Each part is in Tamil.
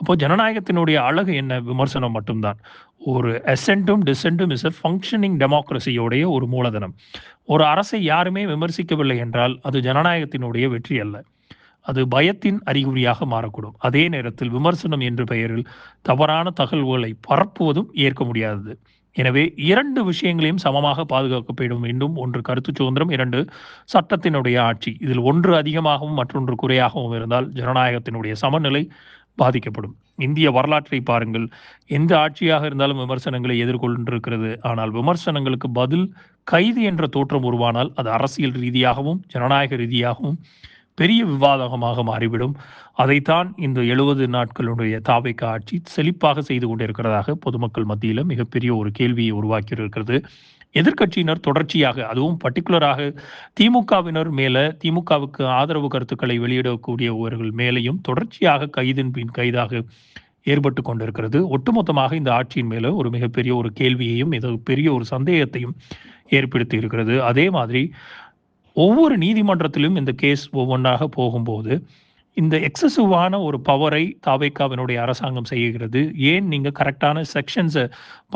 அப்போ ஜனநாயகத்தினுடைய அழகு என்ன? விமர்சனம் மட்டும்தான். ஒரு அசென்டும், டிசென்டும் இஸ் எ ஃபங்ஷனிங் டெமோக்ரஸியோடைய ஒரு மூலதனம். ஒரு அரசை யாருமே விமர்சிக்கவில்லை என்றால், அது ஜனநாயகத்தினுடைய வெற்றி அல்ல. அது பயத்தின் அறிகுறியாக மாறக்கூடும். அதே நேரத்தில் விமர்சனம் என்ற பெயரில் தவறான தகவல்களை பரப்புவதும் ஏற்க முடியாதது. எனவே 2 விஷயங்களையும் சமமாக பாதுகாக்கப்பட வேண்டும். 1 கருத்து சுதந்திரம், 2 சட்டத்தினுடைய ஆட்சி. இதில் ஒன்று அதிகமாகவும் மற்றொன்று குறையாகவும் இருந்தால் ஜனநாயகத்தினுடைய சமநிலை பாதிக்கப்படும். இந்திய வரலாற்றை பாருங்கள். எந்த ஆட்சியாக இருந்தாலும் விமர்சனங்களை எதிர்கொண்டிருக்கிறது. ஆனால் விமர்சனங்களுக்கு பதில் கைது என்ற தோற்றம் உருவானால் அது அரசியல் ரீதியாகவும், ஜனநாயக ரீதியாகவும் பெரிய விவாதமாக மாறிவிடும். அதைத்தான் இந்த 70 நாட்களுடைய தாவேகா ஆட்சி செழிப்பாக செய்து கொண்டிருக்கிறதாக பொதுமக்கள் மத்தியில மிகப்பெரிய ஒரு கேள்வியை உருவாக்கியிருக்கிறது. எதிர்க்கட்சியினர் தொடர்ச்சியாக, அதுவும் பர்ட்டிகுலராக திமுகவினர் மேல, திமுகவுக்கு ஆதரவு கருத்துக்களை வெளியிடக்கூடியவர்கள் மேலேயும் தொடர்ச்சியாக கைதின் பின் கைதாக ஏற்பட்டுக் கொண்டிருக்கிறது. ஒட்டுமொத்தமாக இந்த ஆட்சியின் மேல ஒரு மிகப்பெரிய ஒரு கேள்வியையும், பெரிய ஒரு சந்தேகத்தையும் ஏற்படுத்தி இருக்கிறது. அதே மாதிரி ஒவ்வொரு நீதிமன்றத்திலும் இந்த கேஸ் ஒவ்வொன்றாக போகும்போது, இந்த எக்ஸசிவான ஒரு பவரை தாவேக்காவினுடைய அரசாங்கம் செய்கிறது. ஏன் நீங்க கரெக்ட்டான செக்ஷன்ஸ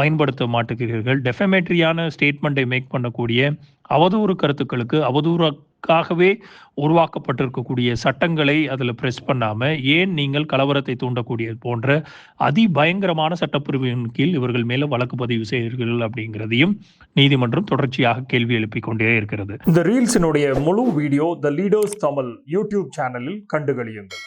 பயன்படுத்த மாட்டேங்கிறீர்கள்? டெஃபமேட்டரியான ஸ்டேட்மெண்ட்டை மேக் பண்ணக்கூடிய அவதூறு கருத்துக்களுக்கு அவதூறாகவே உருவாக்கப்பட்டிருக்கக்கூடிய சட்டங்களை அதில பிரஸ் பண்ணாம, ஏன் நீங்கள் கலவரத்தை தூண்டக்கூடிய போன்ற அதிபயங்கரமான சட்டப்பிரிவின் கீழ் இவர்கள் மேல வழக்கு பதிவு செய்கிறீர்கள் அப்படிங்கிறதையும் நீதிமன்றம் தொடர்ச்சியாக கேள்வி எழுப்பிக் கொண்டே இருக்கிறது. இந்த ரீல்ஸினுடைய முழு வீடியோ த லீடர்ஸ் தமிழ் யூடியூப் சேனலில் கண்டுகளியுங்கள்.